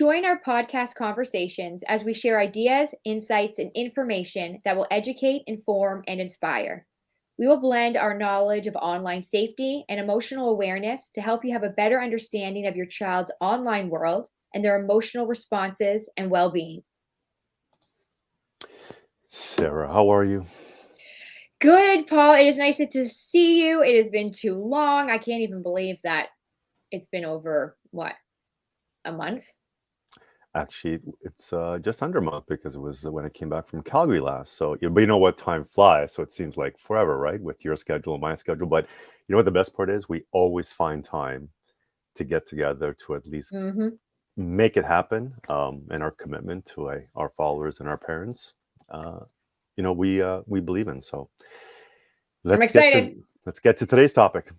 Join our podcast conversations as we share ideas, insights, and information that will educate, inform, and inspire. We will blend our knowledge of online safety and emotional awareness to help you have a better understanding of your child's online world and their emotional responses and well being. Sarah, how are you? Good, Paul. It is nice to see you. It has been too long. I can't even believe that it's been over, what, a month? Actually, it's just under a month because it was when I came back from Calgary last. So, but you know what, time flies. So it seems like forever, right? With your schedule and my schedule. But you know what the best part is? We always find time to get together to at least Mm-hmm. make it happen. And our commitment to our followers and our parents, we believe in. So I'm let's get excited. to let's get to today's topic.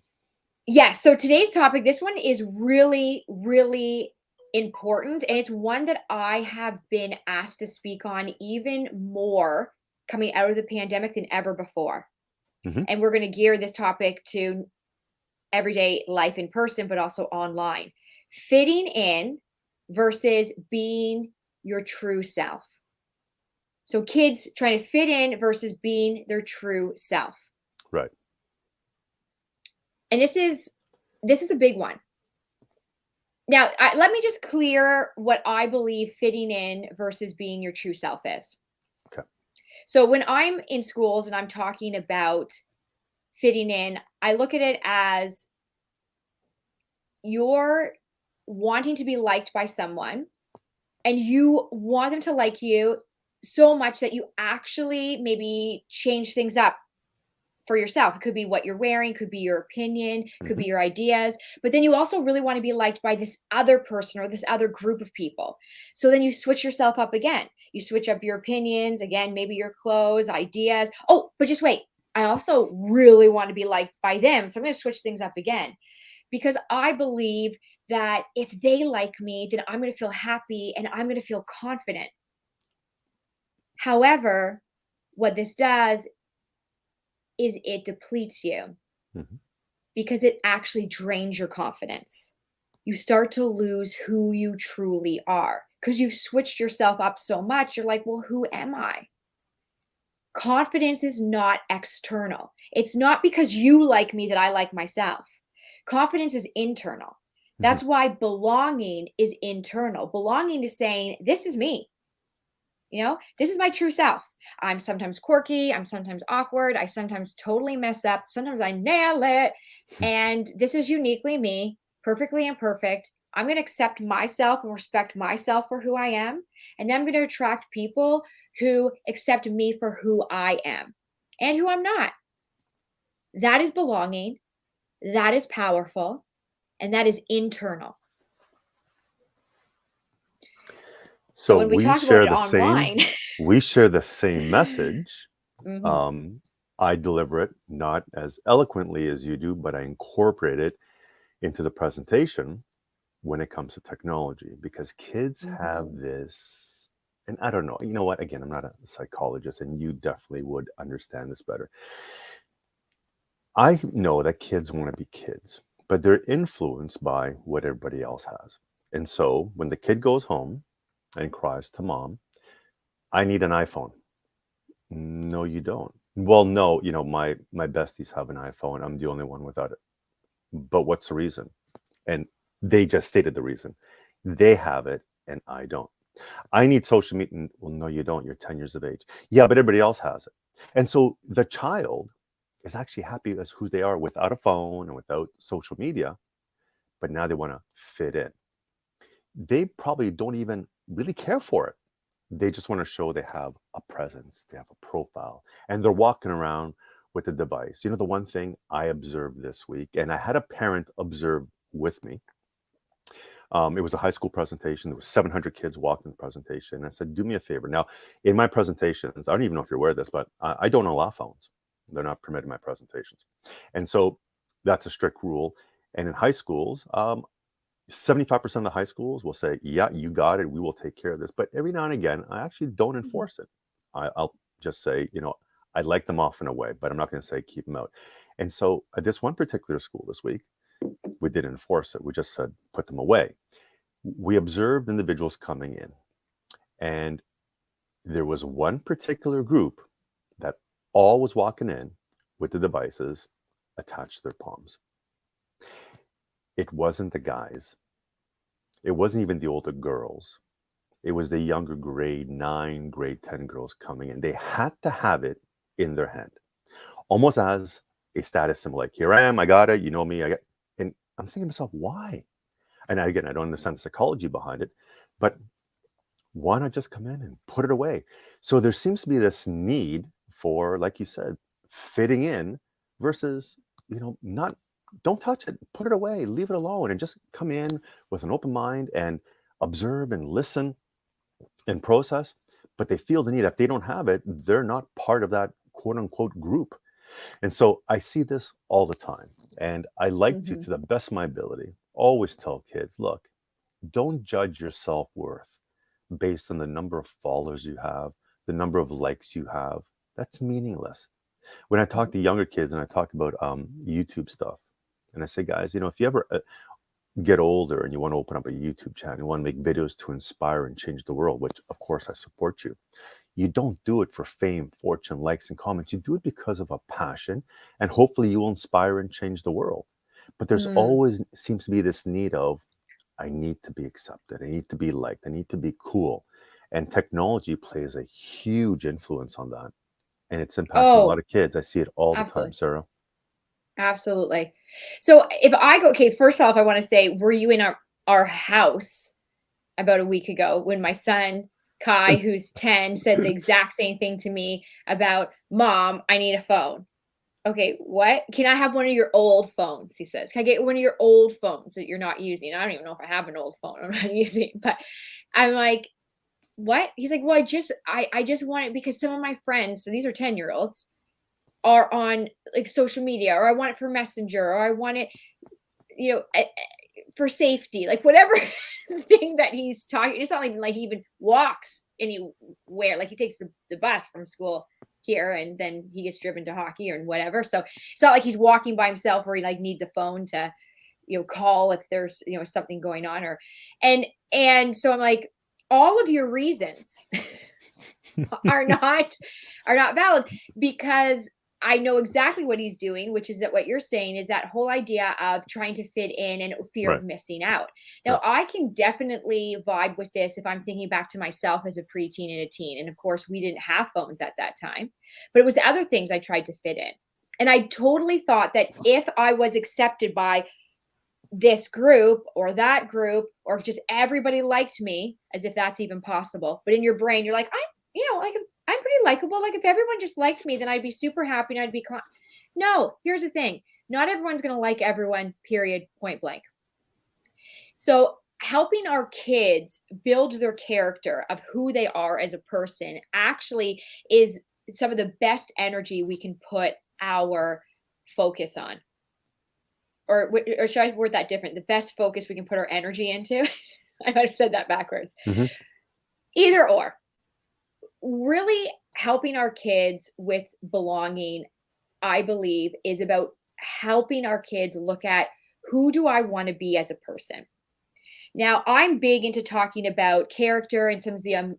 Yes. So today's topic, this one is really, really important. And it's one that I have been asked to speak on even more coming out of the pandemic than ever before. Mhm. And we're going to gear this topic to everyday life in person, but also online. Fitting in versus being your true self. So kids trying to fit in versus being their true self. Right. And this is a big one. Now, let me just clear what I believe fitting in versus being your true self is. Okay. So when I'm in schools and I'm talking about fitting in, I look at it as you're wanting to be liked by someone and you want them to like you so much that you actually maybe change things up for yourself. It could be what you're wearing, could be your opinion, could be Mhm. your ideas, but then you also really want to be liked by this other person or this other group of people. So then you switch yourself up again. You switch up your opinions, again, maybe your clothes, ideas. Oh, but just wait. I also really want to be liked by them. So I'm going to switch things up again because I believe that if they like me, then I'm going to feel happy and I'm going to feel confident. However, what this does is it depletes you Mhm. because it actually drains your confidence. You start to lose who you truly are because you've switched yourself up so much. You're like, well, who am I? Confidence is not external. It's not because you like me that I like myself. Confidence is internal. Mhm. That's why belonging is internal. Belonging is saying, this is me. This is my true self. I'm sometimes quirky. I'm sometimes awkward. I sometimes totally mess up. Sometimes I nail it. And this is uniquely me, perfectly imperfect. I'm going to accept myself and respect myself for who I am. And then I'm going to attract people who accept me for who I am and who I'm not. That is belonging. That is powerful. And that is internal. So So when we we talk about share it the online, same we share the same message. mhm, Um, I deliver it not as eloquently as you do, but I incorporate it into the presentation when it comes to technology because kids have mhm. this, and I don't know, you know what? Again, I'm not a psychologist, and you definitely would understand this better. I know that kids want to be kids, but they're influenced by what everybody else has. And so when the kid goes home and cries to mom, I need an iPhone. No, you don't. Well, no, my besties have an iPhone. I'm the only one without it. But what's the reason? And they just stated the reason. They have it and I don't. I need social media. Well, no, you don't. You're 10 years of age. Yeah, but everybody else has it. And so the child is actually happy as who they are without a phone and without social media, but now they want to fit in. They probably don't even really care for it. They just want to show they have a presence, they have a profile, and they're walking around with a device. The one thing I observed this week, and I had a parent observe with me. It was a high school presentation. There was 700 kids walking the presentation. I said, "Do me a favor." Now, in my presentations, I don't even know if you're aware of this, but I don't allow phones. They're not permitted in my presentations, and so that's a strict rule. And in high schools, 75% of the high schools will say, "Yeah, you got it. We will take care of this." But every now and again, I actually don't enforce it. I'll just say, I like them off in a way, but I'm not going to say keep them out. And so at this one particular school this week, we didn't enforce it. We just said put them away. We observed individuals coming in, and there was one particular group that all was walking in with the devices attached to their palms. It wasn't the guys. It wasn't even the older girls. It was the younger grade 9, grade 10 girls coming in. They had to have it in their hand, almost as a status symbol. Like, here I am, I got it, you know me. And I'm thinking to myself, why? And again, I don't understand the psychology behind it, but why not just come in and put it away? So there seems to be this need for, like you said, fitting in versus, not, don't touch it, put it away, leave it alone, and just come in with an open mind and observe and listen and process. But they feel the need. If they don't have it, they're not part of that quote unquote group. And so I see this all the time. And I like to the best of my ability, always tell kids, look, don't judge your self-worth based on the number of followers you have, the number of likes you have. That's meaningless. When I talk to younger kids and I talk about YouTube stuff, and I say, guys, if you ever get older and you want to open up a YouTube channel, you want to make videos to inspire and change the world, which of course I support you. You don't do it for fame, fortune, likes, and comments. You do it because of a passion, and hopefully you will inspire and change the world. But there's always seems to be this need of, I need to be accepted. I need to be liked. I need to be cool. And technology plays a huge influence on that. And it's impacting a lot Oh, of kids. I see it all the time, absolutely. Sarah. Absolutely. So if I go, okay, first off, I want to say, were you in our house about a week ago when my son Kai, who's 10, said the exact same thing to me about, Mom, I need a phone. Okay, what? Can I have one of your old phones? He says. Can I get one of your old phones that you're not using? I don't even know if I have an old phone I'm not using, but I'm like, what? He's like, well, I just want it because some of my friends, so these are 10-year-olds, are on like social media, or I want it for Messenger, or I want it, for safety, like whatever thing that he's talking. It's not even like he even walks anywhere. Like he takes the bus from school here and then he gets driven to hockey or whatever. So it's not like he's walking by himself or he like needs a phone to, call if there's, something going on, or and so I'm like, all of your reasons are not valid, because I know exactly what he's doing, which is that what you're saying is that whole idea of trying to fit in and fear Right. of missing out. Yeah. Now, I can definitely vibe with this if I'm thinking back to myself as a preteen and a teen. And of course, we didn't have phones at that time, but it was other things I tried to fit in. And I totally thought that if I was accepted by this group or that group, or if just everybody liked me, as if that's even possible. But in your brain, you're like, I'm pretty likable. Like if everyone just liked me, then I'd be super happy and I'd be no, here's the thing. Not everyone's going to like everyone, period, point blank. So helping our kids build their character of who they are as a person actually is some of the best energy we can put our focus on. Or should I word that different? The best focus we can put our energy into. I might have said that backwards. Mhm. Either or. Really helping our kids with belonging, I believe, is about helping our kids look at, who do I want to be as a person? Now, I'm big into talking about character and some of the and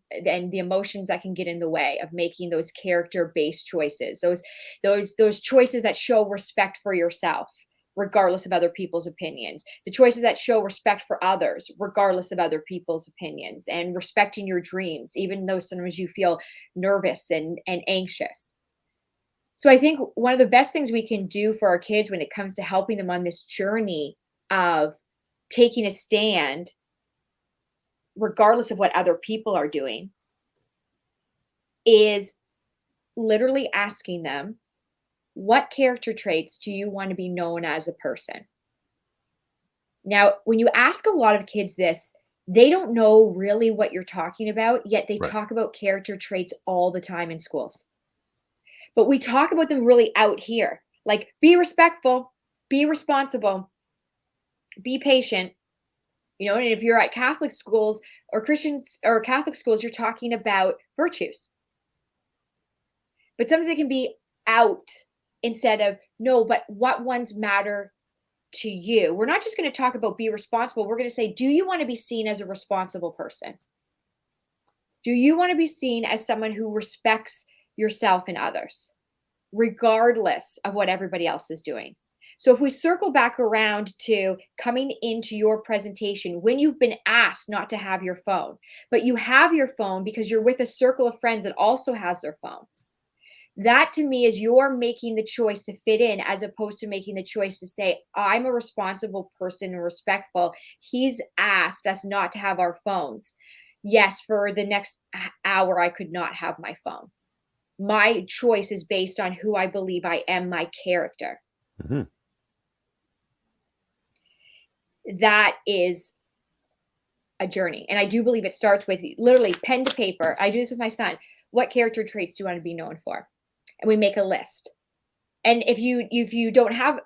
the emotions that can get in the way of making those character-based choices. Those choices that show respect for yourself, regardless of other people's opinions. The choices that show respect for others, regardless of other people's opinions, and respecting your dreams, even though sometimes you feel nervous and anxious. So I think one of the best things we can do for our kids when it comes to helping them on this journey of taking a stand, regardless of what other people are doing, is literally asking them, what character traits do you want to be known as a person? Now, when you ask a lot of kids this, they don't know really what you're talking about, yet they Right. talk about character traits all the time in schools. But we talk about them really out here, like be respectful, be responsible, be patient. And if you're at Catholic schools or Christians or Catholic schools, you're talking about virtues. But sometimes they can be out instead of, no, but what ones matter to you. We're not just going to talk about be responsible. We're going to say, do you want to be seen as a responsible person? Do you want to be seen as someone who respects yourself and others, regardless of what everybody else is doing? So, if we circle back around to coming into your presentation when you've been asked not to have your phone, but you have your phone because you're with a circle of friends that also has their phone, that to me is you're making the choice to fit in as opposed to making the choice to say, I'm a responsible person and respectful. He's asked us not to have our phones. Yes, for the next hour, I could not have my phone. My choice is based on who I believe I am, my character. Mm-hmm. That is a journey. And I do believe it starts with literally pen to paper. I do this with my son. What character traits do you want to be known for? And we make a list. And if you don't have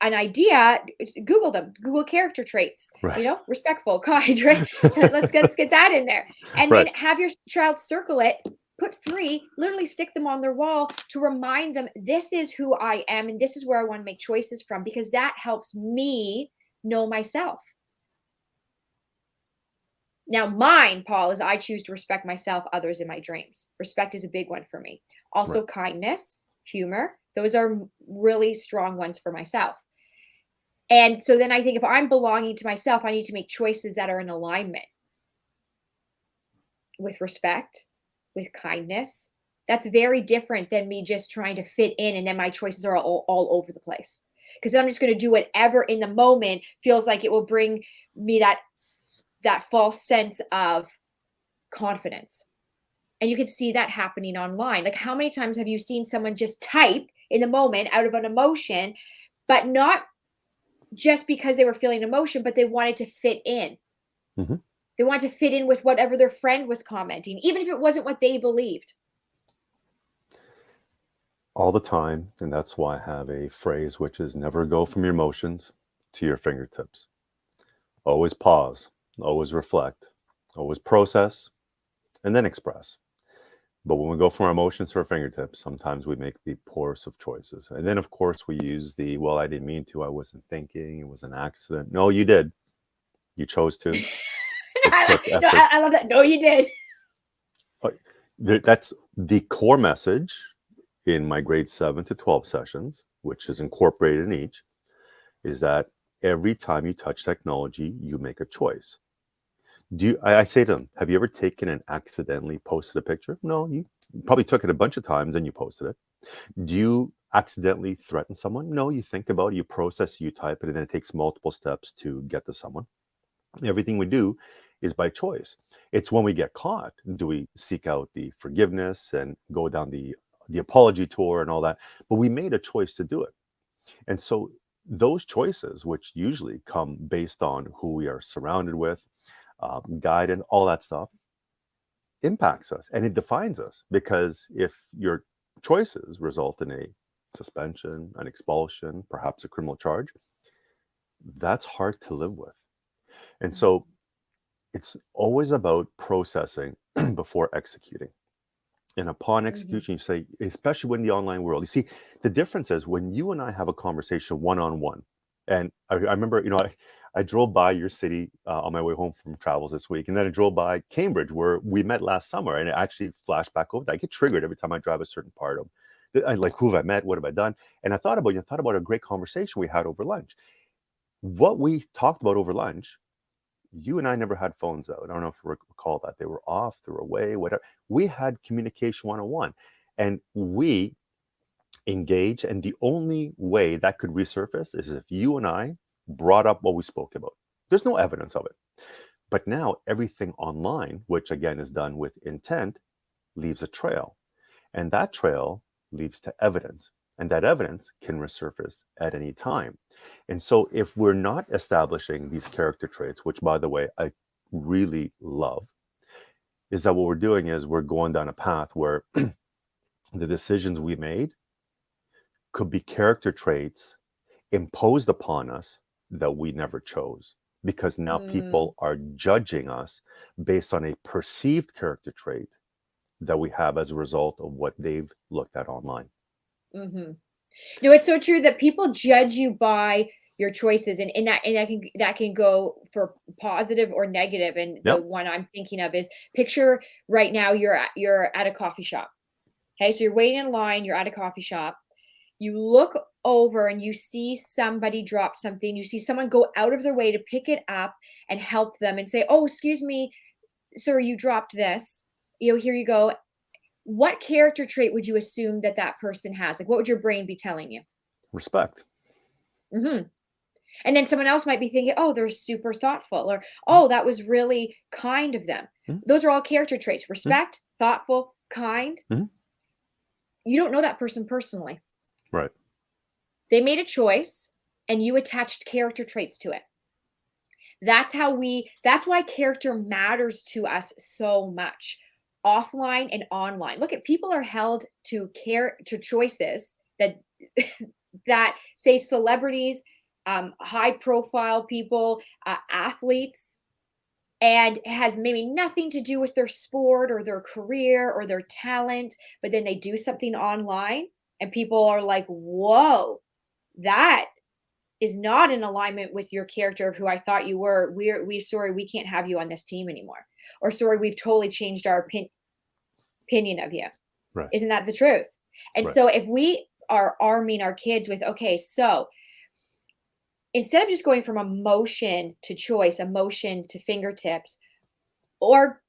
an idea, Google them. Google character traits. Right. Respectful, kind, right? Let's get that in there. And then Right. have your child circle it. Put 3, literally stick them on their wall to remind them this is who I am and this is where I want to make choices from, because that helps me know myself. Now, mine, Paul, is I choose to respect myself, others, in my dreams. Respect is a big one for me. Also, Right. kindness, humor. Those are really strong ones for myself. And so then I think if I'm belonging to myself, I need to make choices that are in alignment with respect, with kindness. That's very different than me just trying to fit in and then my choices are all over the place. Because then I'm just going to do whatever in the moment feels like it will bring me that false sense of confidence. And you can see that happening online. Like, how many times have you seen someone just type in the moment out of an emotion, but not just because they were feeling emotion, but they wanted to fit in. Mm-hmm. They wanted to fit in with whatever their friend was commenting, even if it wasn't what they believed. All the time. And that's why I have a phrase, which is never go from your emotions to your fingertips. Always pause, always reflect, always process, and then express. But when we go from our emotions to our fingertips, sometimes we make the poorest of choices. And then, of course, we use well, I didn't mean to. I wasn't thinking. It was an accident. No, you did. You chose to. It took No, effort. I love that. No, you did. That's the core message in my grade 7 to 12 sessions, which is incorporated in each, is that every time you touch technology, you make a choice. I say to them, have you ever taken and accidentally posted a picture? No, you probably took it a bunch of times and you posted it. Do you accidentally threaten someone? No, you think about it, you process, you type it, and then it takes multiple steps to get to someone. Everything we do is by choice. It's when we get caught, do we seek out the forgiveness and go down the apology tour and all that? But we made a choice to do it. And so those choices, which usually come based on who we are surrounded with, guided, all that stuff, impacts us and it defines us. Because if your choices result in a suspension, an expulsion, perhaps a criminal charge, that's hard to live with. And so it's always about processing before executing. And upon execution, you say, especially in the online world, you see, the difference is when you and I have a conversation one-on-one, and I remember, I drove by your city on my way home from travels this week, and then I drove by Cambridge where we met last summer, and it actually flashed back over that. I get triggered every time I drive a certain part of, like, who have I met, what have I done? And I thought about a great conversation we had over lunch. What we talked about over lunch, you and I never had phones out. I don't know if you recall that. They were off, they were away, whatever. We had communication 101, and we engaged. And the only way that could resurface is if you and I brought up what we spoke about. There's no evidence of it. But now everything online, which again is done with intent, leaves a trail. And that trail leads to evidence. And that evidence can resurface at any time. And so if we're not establishing these character traits, which by the way, I really love, is that what we're doing is we're going down a path where the decisions we made could be character traits imposed upon us that we never chose. Because now people are judging us based on a perceived character trait that we have as a result of what they've looked at online. It's so true that people judge you by your choices, and that can go for positive or negative. And the Yep. one I'm thinking of is, picture right now you're at a coffee shop. Okay, so you're waiting in line, you're at a coffee shop. You look over and you see somebody drop something. You see someone go out of their way to pick it up and help them and say, "Oh, excuse me, sir, you dropped this. Here you go." What character trait would you assume that that person has? Like, what would your brain be telling you? Respect. Hmm. And then someone else might be thinking, "Oh, they're super thoughtful," or Mm, "Oh, that was really kind of them." mm, Those are all character traits: mm, respect, thoughtful, kind. mm. You don't know that person personally. Right. They made a choice and you attached character traits to it. That's why character matters to us so much, offline and online. Look at, people are held to choices that that say celebrities, high profile people, athletes, and it has maybe nothing to do with their sport or their career or their talent, but then they do something online and people are like, "Whoa, that is not in alignment with your character of who I thought you were. We sorry, we can't have you on this team anymore." Or, "Sorry, we've totally changed our opinion of you." Right. Isn't that the truth? And Right. so if we are arming our kids with, okay, so instead of just going from emotion to choice, emotion to fingertips, or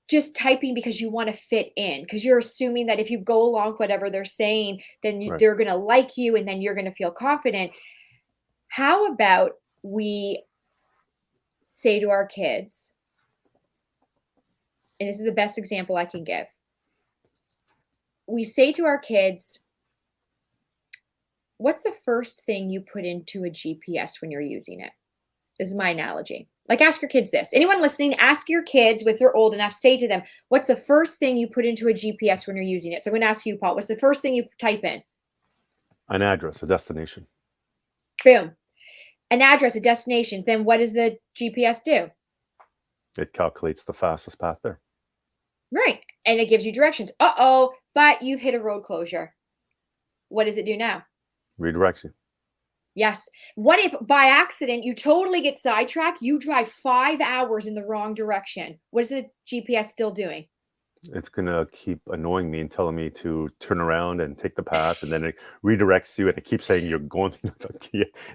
just typing because you want to fit in, because you're assuming that if you go along with whatever they're saying, then Right. they're going to like you and then you're going to feel confident. How about we say to our kids, and this is the best example I can give. We say to our kids, "What's the first thing you put into a GPS when you're using it?" This is my analogy. Like, ask your kids this. Anyone listening, ask your kids, if they're old enough, say to them, "What's the first thing you put into a GPS when you're using it?" So I'm going to ask you, Paul, what's the first thing you type in? An address, a destination. Boom. An address, a destination. Then what does the GPS do? It calculates the fastest path there. Right. And it gives you directions. Uh-oh, but you've hit a road closure. What does it do now? Redirects you. Yes. What if by accident you totally get sidetracked? You drive 5 hours in the wrong direction. What is the GPS still doing? It's gonna keep annoying me and telling me to turn around and take the path, and then it redirects you, and it keeps saying you're going.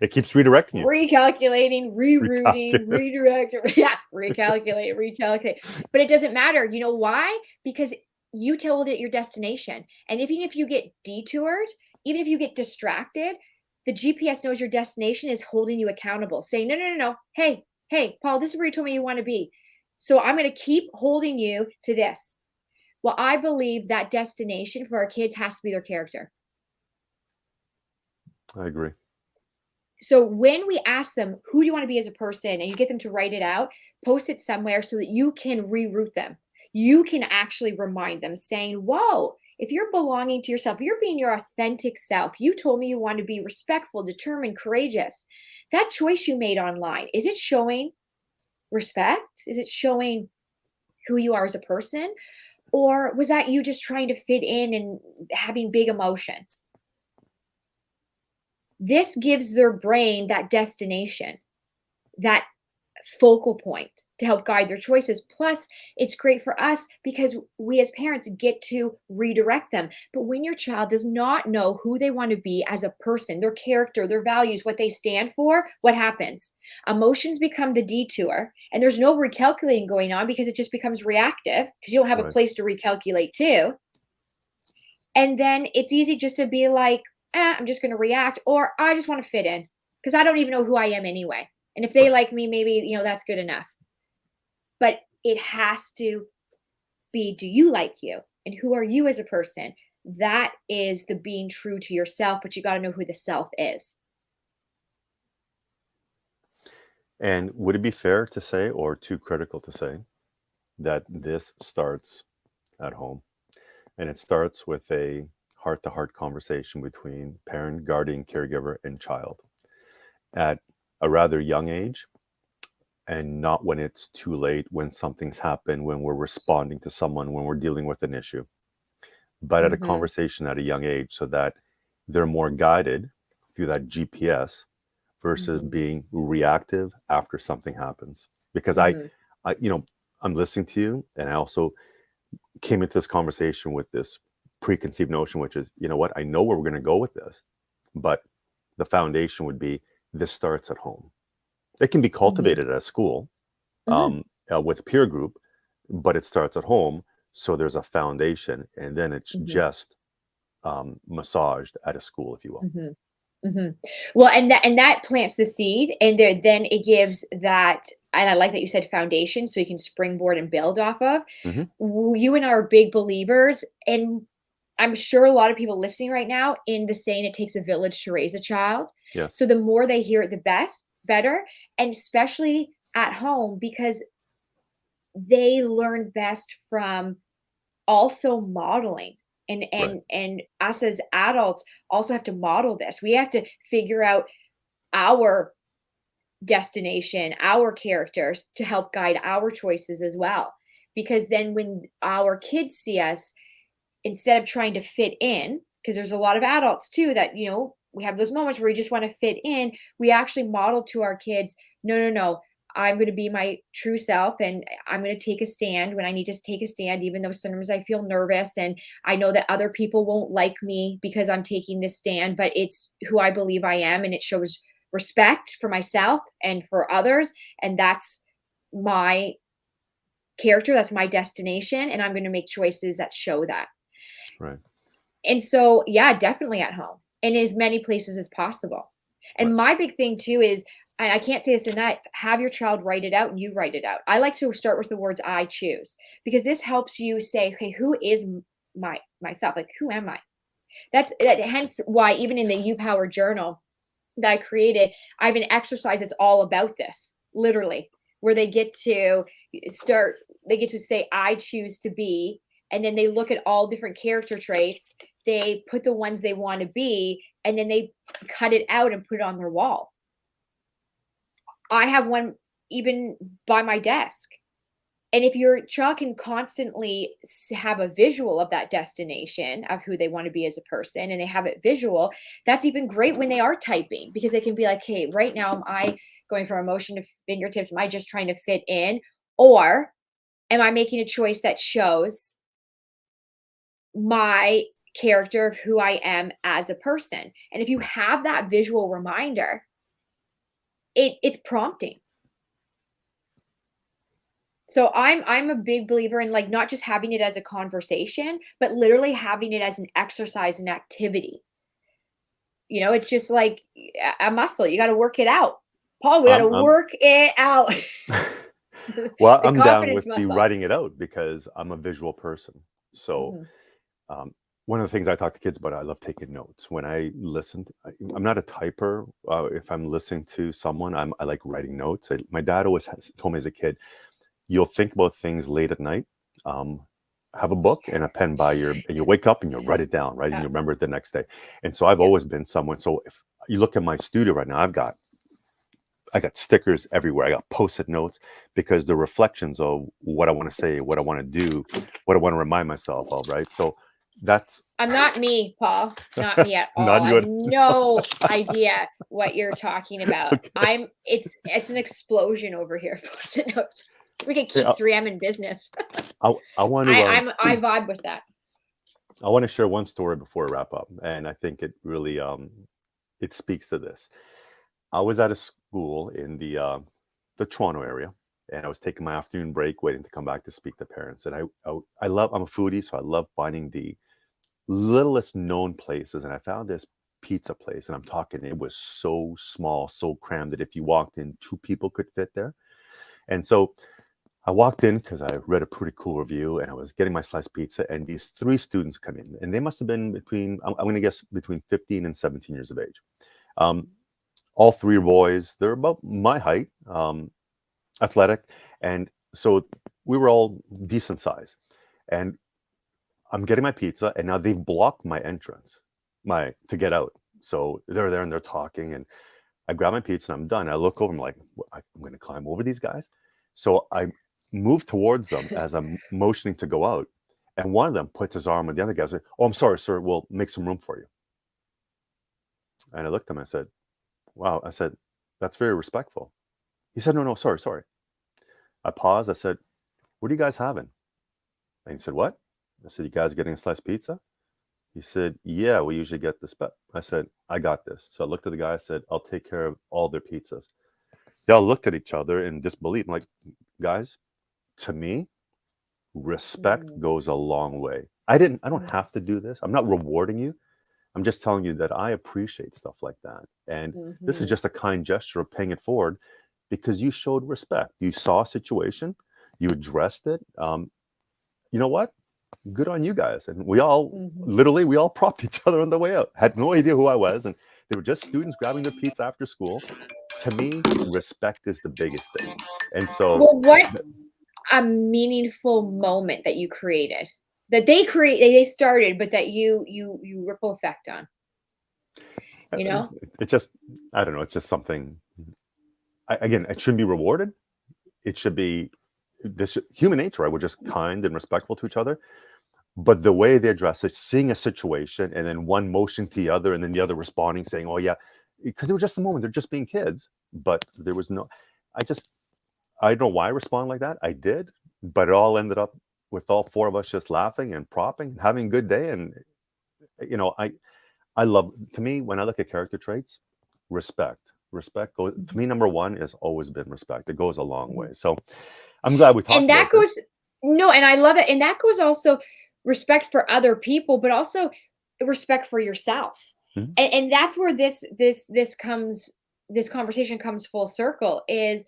It keeps redirecting you. Recalculating, rerouting, Recalculate. redirect. Yeah, recalculate, recalculate. But it doesn't matter. You know why? Because you told it your destination. And even if you get detoured, even if you get distracted, the GPS knows your destination is holding you accountable, saying, "No, no, no, no. Hey, hey, Paul, this is where you told me you want to be. So I'm going to keep holding you to this." Well, I believe that destination for our kids has to be their character. I agree. So when we ask them, "Who do you want to be as a person?" and you get them to write it out, post it somewhere so that you can reroute them. You can actually remind them, saying, "Whoa, if you're belonging to yourself, you're being your authentic self. You told me you want to be respectful, determined, courageous. That choice you made online, is it showing respect? Is it showing who you are as a person? Or was that you just trying to fit in and having big emotions?" This gives their brain that destination, that focal point to help guide their choices. Plus, it's great for us because we as parents get to redirect them. But when your child does not know who they want to be as a person, their character, their values, what they stand for, what happens? Emotions become the detour, and there's no recalculating going on because it just becomes reactive because you don't have a Right. place to recalculate to. And then it's easy just to be like, I'm just going to react, or I just want to fit in because I don't even know who I am anyway. And if they Right. like me, maybe, that's good enough. But it has to be, do you like you? And who are you as a person? That is the being true to yourself, but you got to know who the self is. And would it be fair to say, or too critical to say, that this starts at home, and it starts with a heart-to-heart conversation between parent, guardian, caregiver, and child at a rather young age, and not when it's too late, when something's happened, when we're responding to someone, when we're dealing with an issue, but at a Hmm. conversation at a young age, so that they're more guided through that GPS versus Mhm. being reactive after something happens. Because Mhm. I'm listening to you, and I also came into this conversation with this preconceived notion, which is, you know what, I know where we're going to go with this, but the foundation would be this starts at home. It can be Mhm. cultivated at a school, Mhm. with a peer group, but it starts at home. So there's a foundation, and then it's Mhm. just massaged at a school, if you will. Mhm. Mhm. Well, and that plants the seed, and then it gives that, and I like that you said foundation, so you can springboard and build off of. Hmm. You and I are big believers, and I'm sure a lot of people listening right now in the saying it takes a village to raise a child. Yes. So the more they hear it, the better, and especially at home because they learn best from also modeling. And Right. and and us as adults also have to model this. We have to figure out our destination, our characters to help guide our choices as well. Because then when our kids see us, instead of trying to fit in, because there's a lot of adults too that, we have those moments where we just want to fit in, we actually model to our kids, no, no, no. I'm going to be my true self and I'm going to take a stand when I need to take a stand, even though sometimes I feel nervous and I know that other people won't like me because I'm taking this stand, but it's who I believe I am and it shows respect for myself and for others. And that's my character, that's my destination. And I'm going to make choices that show that. Right. And so, yeah, definitely at home in as many places as possible. And Right. my big thing too is, and I can't say this enough, have your child write it out and you write it out. I like to start with the words I choose because this helps you say, okay, who is myself? Like, who am I? Hence why even in the U Power journal that I created, I have an exercise that's all about this, literally, where start, they get to say, I choose to be. And then they look at all different character traits. They put the ones they want to be, and then they cut it out and put it on their wall. I have one even by my desk. And if your child can constantly have a visual of that destination of who they want to be as a person and they have it visual, that's even great when they are typing because they can be like, hey, right now, am I going from emotion to fingertips? Am I just trying to fit in? Or am I making a choice that shows my character of who I am as a person? And if you Right. have that visual reminder, it's prompting. So I'm a big believer in like not just having it as a conversation, but literally having it as an exercise and activity. It's just like a muscle. You got to work it out. Paul, we got to I'm work it out. well, The I'm down confidence with the muscle. writing it out because I'm a visual person. So Mhm. um, one of the things I talk to kids about, I love taking notes. When I listen, I'm not a typer. If I'm listening to someone, I like writing notes. My dad always told me as a kid, you'll think about things late at night. Um, have a book and a pen by and you wake up and you write it down, right? And Yeah. you remember it the next day. And so I've Yep. always been someone. So if you look at my studio right now, I got stickers everywhere. I got post-it notes because they're reflections of what I want to say, what I want to do, what I want to remind myself of, right? So that's I'm not me, Paul. Not me at all. not I you. have no idea what you're talking about. Okay. It's an explosion over here. Post-it notes. We could Okay, keep 3M in business. I want I to I'm I vibe with that. I want to share one story before I wrap up, and I think it really it speaks to this. I was at a school in the Toronto area, and I was taking my afternoon break, waiting to come back to speak to parents. And I'm a foodie, so I love finding the littlest known places. And I found this pizza place, and I'm talking, it was so small, so crammed that if you walked in, two people could fit there. And so I walked in because I read a pretty cool review, and I was getting my sliced pizza, and these three students come in, and they must have been I'm going to guess between 15 and 17 years of age. Um, all three boys, they're about my height, athletic, and so we were all decent size. And I'm getting my pizza, and now they've blocked my entrance, my to get out. So they're there and they're talking, and I grab my pizza and I'm done. I look over, I'm like, I'm going to climb over these guys. So I move towards them as I'm motioning to go out, and one of them puts his arm on the other guy's like, "Oh, I'm sorry, sir. We'll make some room for you." And I looked at him. I said, "Wow." I said, That's very respectful. He said, no, sorry, sorry. I paused. I said, what are you guys having? And he said, what? I said, you guys getting a sliced pizza? He said, yeah, we usually get this. But I said, I got this. So I looked at the guy. I said, I'll take care of all their pizzas. They all looked at each other in disbelief. I'm like, guys, to me, respect Mm, goes a long way. I don't mm, have to do this. I'm not rewarding you. I'm just telling you that I appreciate stuff like that. And this is mhm, just a kind gesture of paying it forward because you showed respect. You saw a situation, you addressed it. You know what? Good on you guys. And we all, mhm. literally, we all propped each other on the way out. Had no idea who I was. And they were just students grabbing their pizza after school. To me, respect is the biggest thing. And so, Well, what a meaningful moment that you created. That they started, but that you ripple effect on, you know? it's just, I don't know, it's just something. Again, it shouldn't be rewarded. It should be this human nature, right? We're just kind and respectful to each other. But the way they address it, seeing a situation and then one motion to the other and then the other responding, saying, oh, yeah, because it was just a moment. They're just being kids. But there was no, I don't know why I respond like that. I did, but it all ended up with all four of us just laughing and propping, having a good day. And, you know, I love, to me, when I look at character traits, respect. Respect goes, to Mhm, me, number one has always been respect. It goes a long way. mhm. So I'm glad we And talked that about this. goes no, and I love it, and that goes also respect for other people, but also respect for yourself. Mhm. And that's where this conversation comes full circle is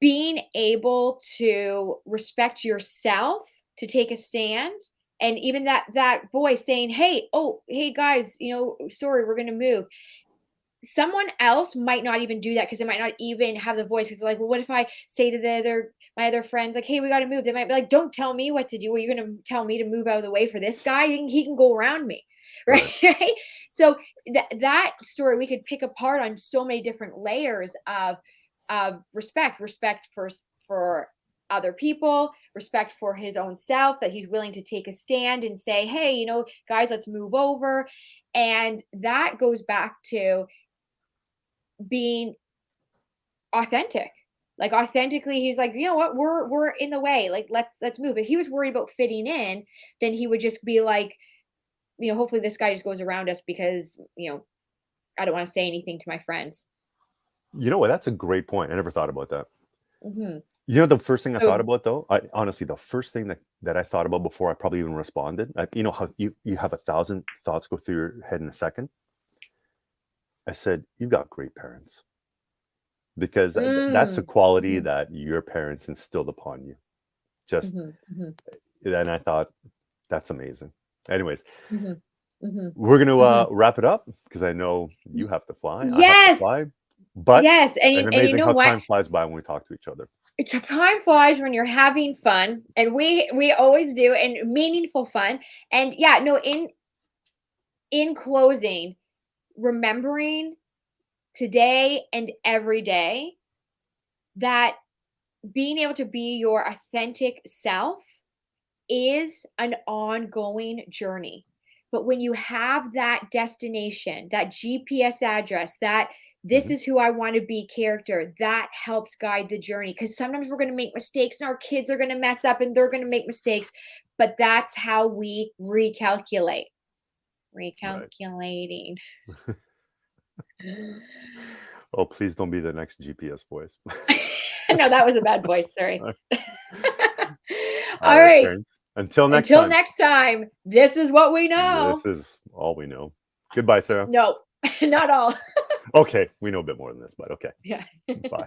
being able to respect yourself, to take a stand, and even that voice saying, "Hey, oh, hey guys, sorry, we're gonna move." Someone else might not even do that because they might not even have the voice. Because 'cause they're like, "Well, what if I say to my other friends, like, 'Hey, we gotta move.'" They might be like, "Don't tell me what to do. Are you gonna tell me to move out of the way for this guy? He can go around me." Right? Right. So, that story, we could pick apart on so many different layers of respect. Respect for other people, respect for his own self, that he's willing to take a stand and say, "Hey, guys, let's move over." And that goes back to being authentic. Like authentically, he's like, you know what, we're in the way. Like let's move. If he was worried about fitting in, then he would just be like, hopefully this guy just goes around us because I don't want to say anything to my friends. You know what? That's a great point. I never thought about that. Hmm. You know, the first thing I thought So, about though, I honestly, the first thing that I thought about before I probably even responded, you know how you have 1,000 thoughts go through your head in a second. I said, "You've got great parents," because that's a quality hmm, that your parents instilled upon you. Just, hmm, hmm, and I thought that's amazing. Anyways, hmm, hmm, we're gonna hmm. wrap it up because I know you have to fly, I have to Yes, fly, but yes, and it's and you amazing know how what? time flies by when we talk to each other. It's time flies when you're having fun, and we always do, and meaningful fun. And yeah, no, in closing, remembering today and every day that being able to be your authentic self is an ongoing journey. But when you have that destination, that GPS address, that this Mhm. is who I want to be character, that helps guide the journey. Because sometimes we're going to make mistakes and our kids are going to mess up and they're going to make mistakes. But that's how we recalculate. Right. Recalculating. Oh, please don't be the next GPS voice. No, that was a bad voice. Sorry. All All right, right. friends. Until next Until time, next time, this is what we this know. is all we know. Goodbye, Sarah. No, not all. Okay, we know a bit more than this, but okay. Yeah. Bye.